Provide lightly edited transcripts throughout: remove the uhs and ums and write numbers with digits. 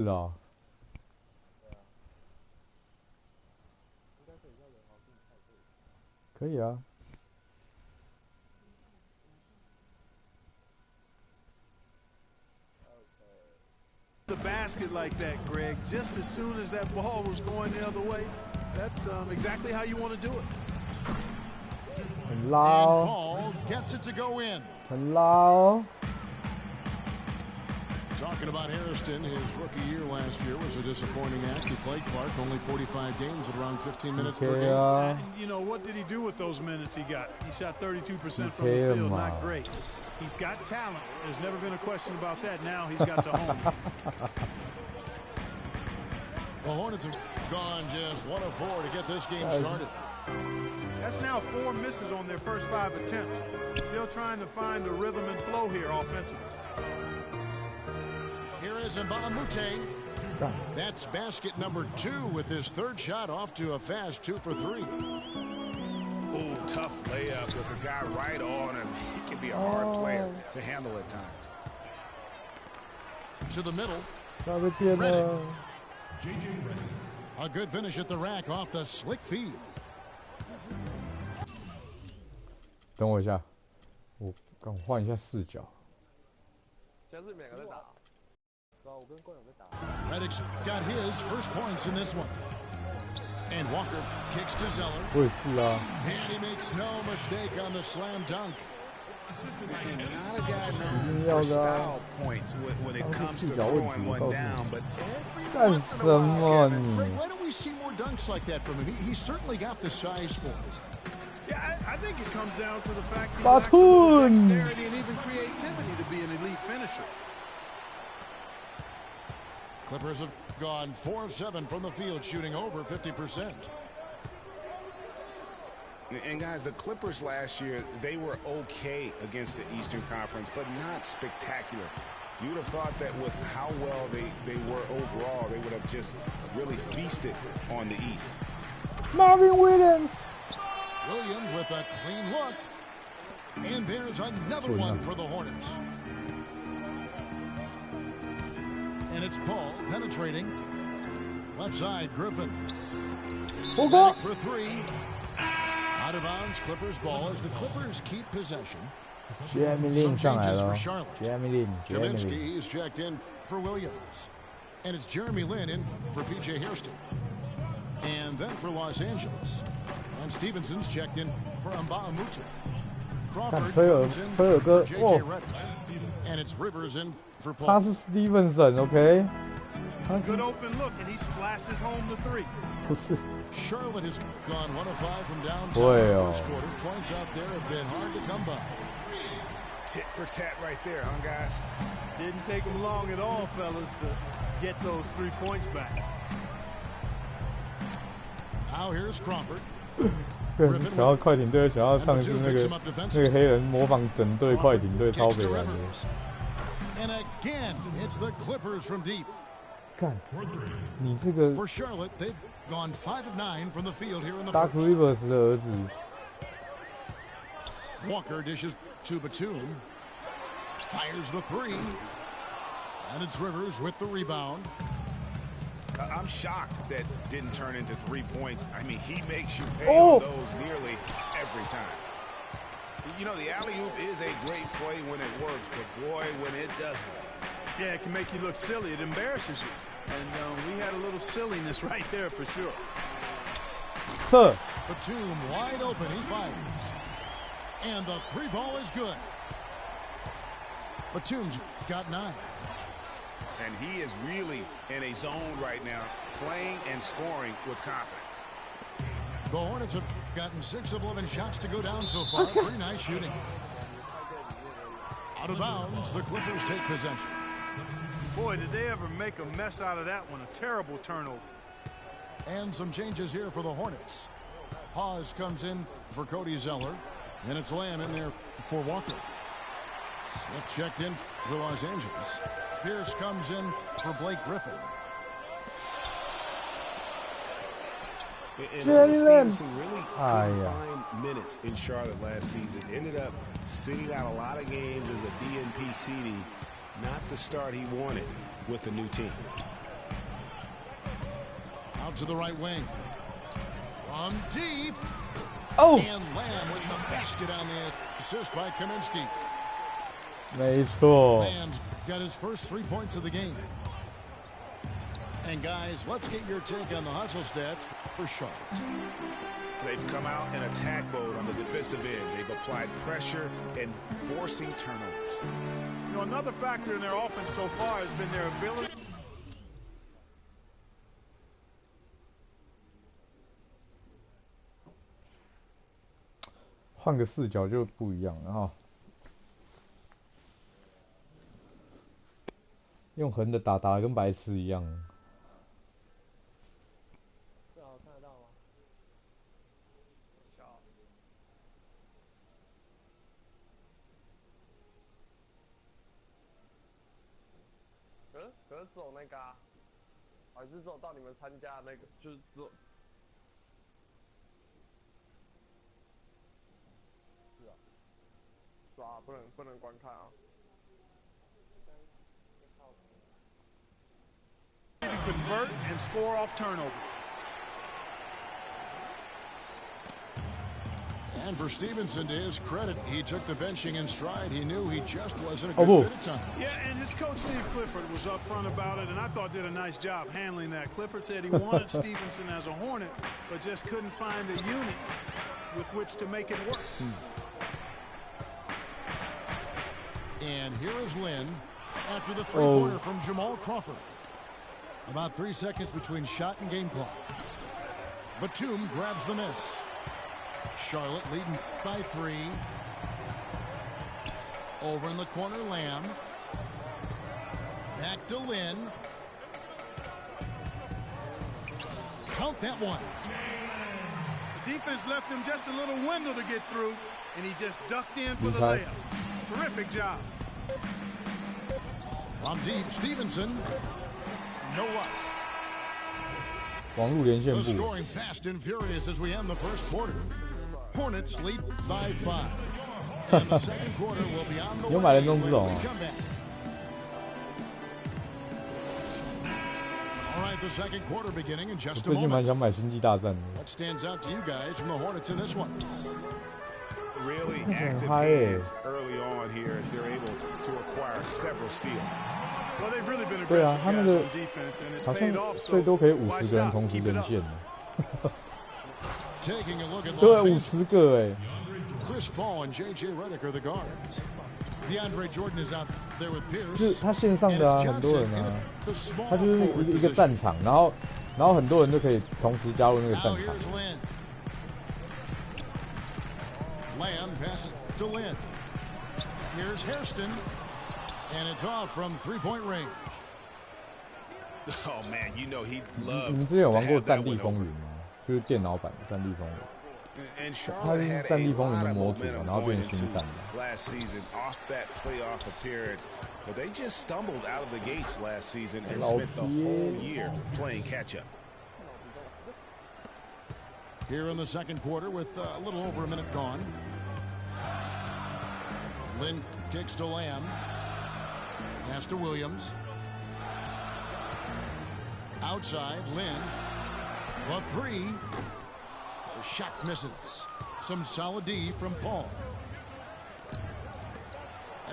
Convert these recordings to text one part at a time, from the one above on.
是啊。可以啊。The basket like that, Greg. Just as soon as that ball was going the other way, that's exactly how you want to do it. 很捞。Paul gets it to go in. 很捞。 Talking about Hairston, his rookie year last year was a disappointing act. He played Clark only 45 games at around 15 minutes per game. And, you know, what did he do with those minutes he got? He shot 32% from the field, not great. He's got talent. There's never been a question about that. Now he's got to hone. The Hornets have gone just 1 of 4 to get this game started. That's now 4 misses on their first 5 attempts. Still trying to find the rhythm and flow here offensively. Here is Mbamute. That's basket number 2 with his 3rd shot off to a fast 2 for 3. Ooh, tough layup with the guy right on him. He can be a hard player to handle at times. To the middle. A good finish at the rack off the slick feed. 等我一下，我刚换一下视角。现在是两个在打。 Reddick's got his first points in this one. And Walker kicks to Zeller. And he makes no mistake on the slam dunk. And not a guy known for style points when it comes to throwing one down, but every once in a while, Greg, why don't we see more dunks like that from him? He's certainly got the size for it. Yeah, I think it comes down to the fact he lacks dexterity and even creativity to be an elite finisher. Clippers have gone 4 of 7 from the field, shooting over 50%. And guys, the Clippers last year, they were okay against the Eastern Conference, but not spectacular. You would have thought that with how well they were overall, they would have just really feasted on the East. Marvin Williams. Williams with a clean look. And there's another one for the Hornets. And it's Paul penetrating. Left side, Griffin. Reddick for 3. Out of bounds, Clippers ball as the Clippers keep possession. Some changes for Charlotte. Kaminsky is checked in for Williams. And it's Jeremy Lin in for P.J. Hairston. And then for Los Angeles. And Stevenson's checked in for Mbamute. Crawford comes in for J.J. Redick. And it's Rivers in for Paul. 他是 Stevenson，OK？ Good open look, and he splashes home the 3. 不是。 Charlotte has gone 1 of 5 from downtown in the first quarter. Points out there have been hard to come by. Tit for tat right there, huh, guys? Didn't take them long at all, fellas, to get those 3 points back. Now here's Crawford. 想要快艇队，想要上次那个黑人模仿整队快艇队超北蓝的。 And again, it's the Clippers from deep. 看，你这个 For Charlotte, they've gone 5 of 9 from the field here in the Doc first. Rivers 的儿子。 Walker dishes to Batum. Fires the 3. And it's Rivers with the rebound. I'm shocked that didn't turn into 3 points. I mean, he makes you pay on those nearly every time. You know, the alley-oop is a great play when it works, but boy, when it doesn't. Yeah, it can make you look silly. It embarrasses you. And we had a little silliness right there for sure. Sir. Batum wide open. He fires. And the 3 ball is good. Batum's got 9. And he is really in a zone right now, playing and scoring with confidence. The Hornets have gotten 6 of 11 shots to go down so far. Pretty nice shooting. Out of bounds, the Clippers take possession. Boy, did they ever make a mess out of that one. A terrible turnover. And some changes here for the Hornets. Hawes comes in for Cody Zeller. And it's Lamb in there for Walker. Smith checked in for Los Angeles. Pierce comes in for Blake Griffin. And Stevenson really couldn't find minutes in Charlotte last season. Ended up sitting out a lot of games as a DNP CD. Not the start he wanted with the new team. Out to the right wing. From deep. Oh! And Lamb with the basket on the assist by Kaminsky. 没错。 Lamb's got his first 3 points of the game. And guys, let's get your take on the hustle stats for Charlotte. They've come out in attack mode on the defensive end. They've applied pressure and forcing turnovers. You know, another factor in their offense so far has been their ability. 换个视角就不一样了哈。用横的打得跟白痴一样。这好看得到吗？小。可是走那个啊，还是走到你们参加那个，就是走。 不能观看啊。Convert and score off turnovers. And for Stevenson, to his credit, he took the benching in stride. He knew he just wasn't a good fit at times. Yeah, and his coach, Steve Clifford, was upfront about it, and I thought did a nice job handling that. Clifford said he wanted Stevenson as a Hornet, but just couldn't find a unit with which to make it work. And here is Lynn after the three-pointer from Jamal Crawford. About 3 seconds between shot and game clock. Batum grabs the miss. Charlotte leading by 3. Over in the corner, Lamb. Back to Lynn. Count that one. The defense left him just a little window to get through, and he just ducked in for the layup. Terrific job. From deep, Stevenson. No luck. 网路连线 The 部。 scoring fast and furious as we end the first quarter. Hornets lead by 5. And the second quarter will be on the way. 有买人中这种啊？ All right, the second quarter beginning in just a 最近蛮 moment. 想买星际大战的。 What stands out to you guys from the Hornets in this one? Really active hands early on here as they're able to acquire several steals. Well, they've really been 对啊， aggressive 他那 guys 个 on defense, and it's 好像 paid off. 最多可以 So 50 why 个人 stop? 同时 Keep it 连 up. 线。 Taking a look at 对， Los Angeles. 50个哎。 Chris Paul and J.J. Redick are the guards. DeAndre Jordan is out there with 就 Pierce. 是他线上的啊， And 很 it's 多人 Johnson 啊 in，the small 他就是 forward 一个 position. 战场，然后很多人就可以同时加入那个 Now 战场。 here's Lynn. Lamb passes to Lynn. Here's Hairston. And it's off from three-point range. Oh man, you know he 你 loved 们之前有 to 玩过 have 战 that 地 one 风 over. 云吗？就是电脑版的战地风云。 And 他 Charlotte 是 had 战 a 地风云 lot 的 of 模组， momentum 然后 going 变 into 星战的。 last season off that playoff appearance, but they just stumbled out of the gates last season and spent the whole year playing catch up. Here in the second quarter with a little over a minute gone. Lynn kicks to Lamb. Pass to Williams. Outside, Lynn. The three. The shot misses. Some solid D from Paul.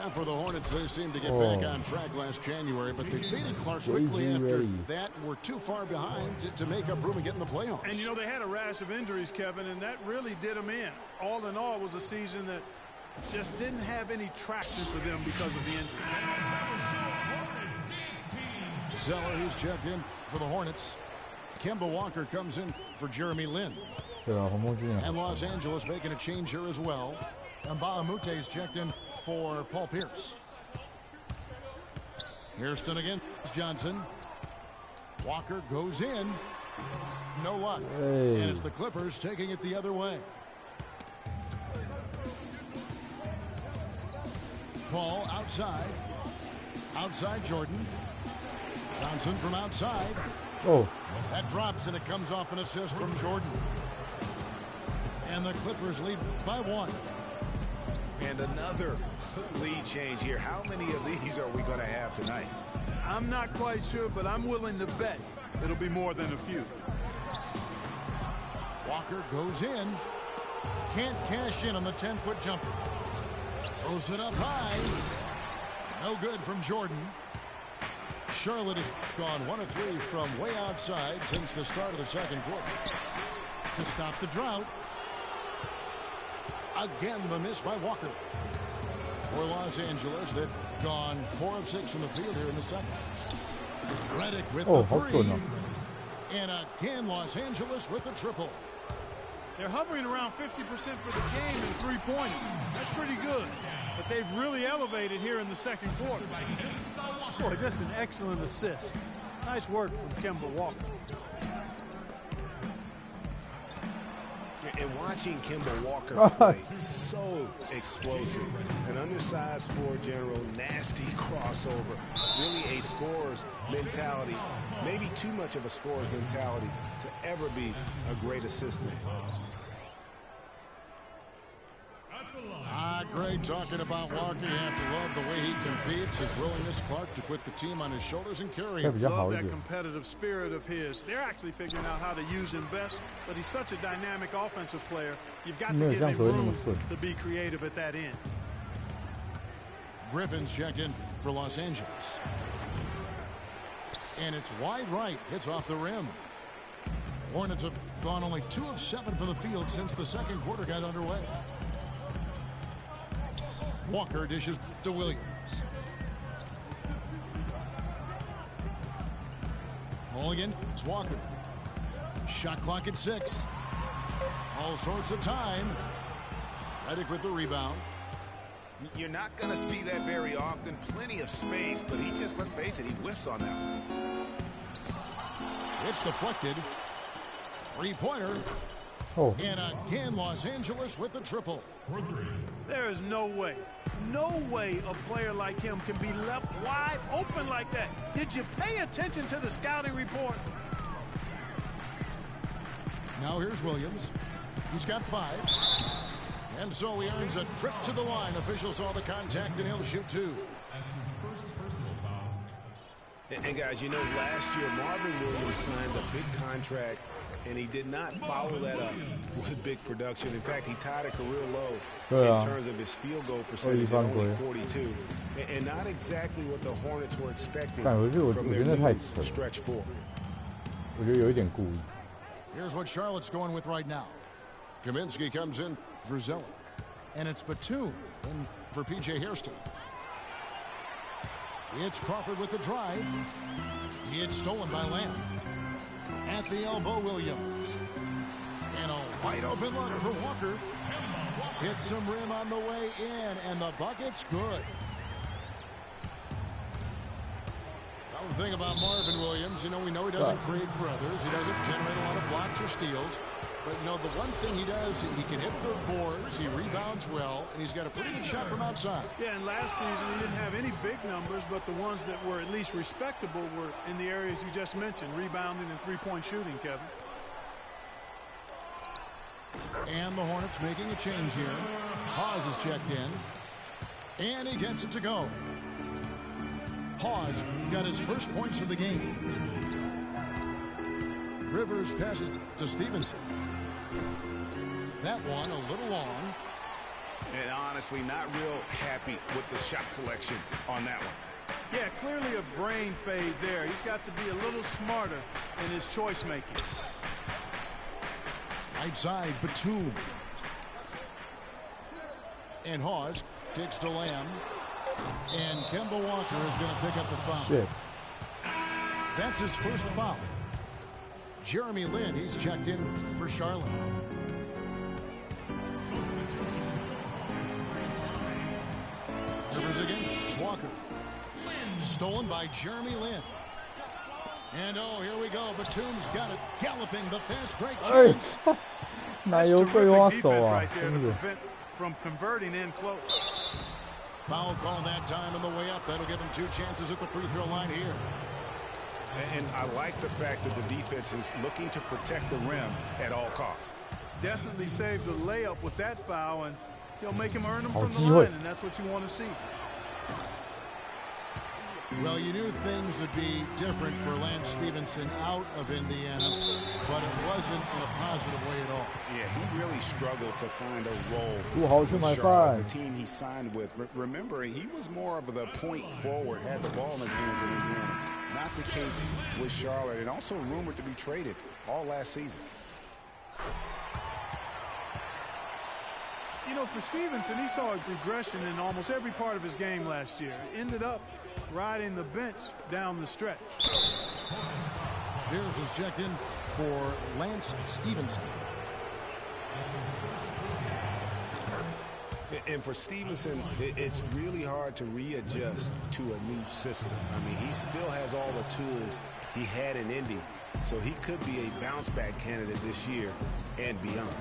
And for the Hornets, they seemed to get back on track last January, but they faded Clark quickly after that. Were too far behind to make up room and get in the playoffs. And you know, they had a rash of injuries, Kevin, and that really did them in. All in all, it was a season that just didn't have any traction for them because of the injury. Zeller, who's checked in for the Hornets. Kemba Walker comes in for Jeremy Lin. 对啊，红梦军 And Los Angeles making a change here as well. And Bahamute's checked in for Paul Pierce. Hairston again. Johnson. Walker goes in. No luck. Hey. And it's the Clippers taking it the other way. Paul outside. Outside Jordan. Johnson from outside. Oh. That drops and it comes off an assist from Jordan. And the Clippers lead by 1. And another lead change here. How many of these are we going to have tonight? I'm not quite sure, but I'm willing to bet it'll be more than a few. Walker goes in. Can't cash in on the 10-foot jumper. Throws it up high. No good from Jordan. Charlotte has gone 1 of 3 from way outside since the start of the second quarter. To stop the drought. Again, the miss by Walker. For Los Angeles, they've gone 4 of 6 from the field here in the second. Redick with the 3. And again, Los Angeles with the triple. They're hovering around 50% for the game in three-pointers. That's pretty good. But they've really elevated here in the second quarter. Boy, just an excellent assist. Nice work from Kemba Walker. And watching Kemba Walker play, so explosive. An undersized floor general, nasty crossover. Really a scorer's mentality. Maybe too much of a scorer's mentality to ever be a great assist man. Great talking about Walker. You have to love the way he competes, his willingness, Clark, to put the team on his shoulders and carry him. Love that competitive spirit of his. They're actually figuring out how to use him best, but he's such a dynamic offensive player. You've got to give him room to be creative at that end. Griffin's checked in for Los Angeles. And it's wide right. Hits off the rim. Hornets have gone only 2 of 7 from the field since the second quarter got underway. Walker dishes to Williams. Mulligan, it's Walker. Shot clock at 6. All sorts of time. Redick with the rebound. You're not going to see that very often. Plenty of space, but he just, let's face it, he whiffs on that one. It's deflected. Three-pointer. And again, Los Angeles with the triple. There is no way a player like him can be left wide open like that. Did you pay attention to the scouting report? Now here's Williams. He's got 5. And so he earns a trip to the line. Officials saw the contact and he'll shoot 2. And guys, you know, last year Marvin Williams signed a big contract and he did not follow that up with big production. In fact, he tied a career low in terms of his field goal percentage at only 42. And not exactly what the Hornets were expecting from their new stretch 4. Here's what Charlotte's going with right now. Kaminsky comes in for Zeller. And it's Batum in for P.J. Hairston. It's Crawford with the drive. It's stolen by Lamb. At the elbow, Williams. And a wide open look for Walker. Hits some rim on the way in, and the bucket's good. Now the thing about Marvin Williams, you know, we know he doesn't create for others. He doesn't generate a lot of blocks or steals. But, you know, the one thing he does, he can hit the boards, he rebounds well, and he's got a pretty good shot from outside. Yeah, and last season he didn't have any big numbers, but the ones that were at least respectable were in the areas you just mentioned, rebounding and three-point shooting, Kevin. And the Hornets making a change here. Hawes is checked in. And he gets it to go. Hawes got his first points of the game. Rivers passes to Stevenson. That one a little long. And honestly, not real happy with the shot selection on that one. Yeah, clearly a brain fade there. He's got to be a little smarter in his choice making. Right side, Batum. And Hawes kicks to Lamb. And Kemba Walker is going to pick up the foul. Shit. That's his first foul. Jeremy Lin, he's checked in for Charlotte. Rivers again, it's Walker. Stolen by Jeremy Lin. And oh, here we go. Batum's got it galloping, the fast break chance. That's terrific defense right there to prevent from converting in close. Foul call that time on the way up. That'll give him 2 chances at the free throw line here. And I like the fact that the defense is looking to protect the rim at all costs. Definitely saved the layup with that foul, and he'll make him earn them from the line, and that's what you want to see. Well, you knew things would be different for Lance Stevenson out of Indiana, but it wasn't in a positive way at all. Yeah, he really struggled to find a role with Charlotte, the team he signed with. Remember, he was more of the point forward, had the ball in his hands in Indiana. Not the case with Charlotte, and also rumored to be traded all last season. You know, for Stevenson, he saw a regression in almost every part of his game last year. Ended up riding the bench down the stretch. Beers is checked in for Lance Stevenson. And for Stevenson, it's really hard to readjust to a new system. I mean, he still has all the tools he had in Indy, so he could be a bounce-back candidate this year and beyond.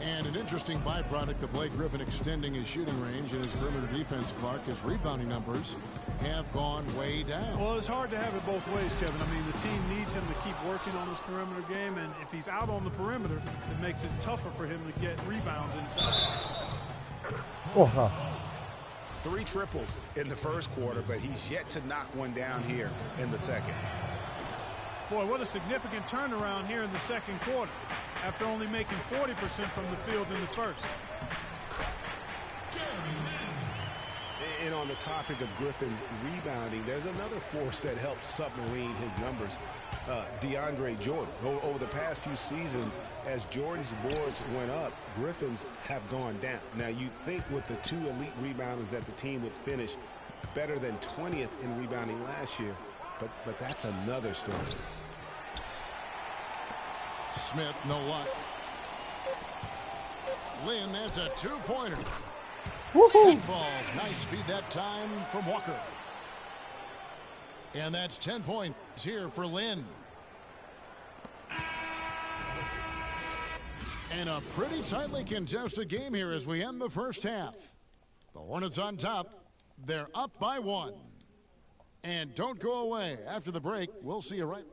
And an interesting byproduct of Blake Griffin extending his shooting range and his perimeter defense, Clark, his rebounding numbers have gone way down. Well, it's hard to have it both ways, Kevin. I mean, the team needs him to keep working on his perimeter game, and if he's out on the perimeter, it makes it tougher for him to get rebounds inside. Oh, 3 triples in the first quarter, but he's yet to knock one down here in the second. Boy, what a significant turnaround here in the second quarter after only making 40% from the field in the first. And on the topic of Griffin's rebounding, there's another force that helps submarine his numbers. DeAndre Jordan. Over the past few seasons, as Jordan's boards went up, Griffin's have gone down. Now, you'd think with the 2 elite rebounders that the team would finish better than 20th in rebounding last year, but that's another story. Smith, no luck. Lynn, that's a 2-pointer. woohoo! Falls. Nice feed that time from Walker. And that's 10 points here for Lynn. And a pretty tightly contested game here as we end the first half. The Hornets on top. They're up by 1. And don't go away. After the break, we'll see you right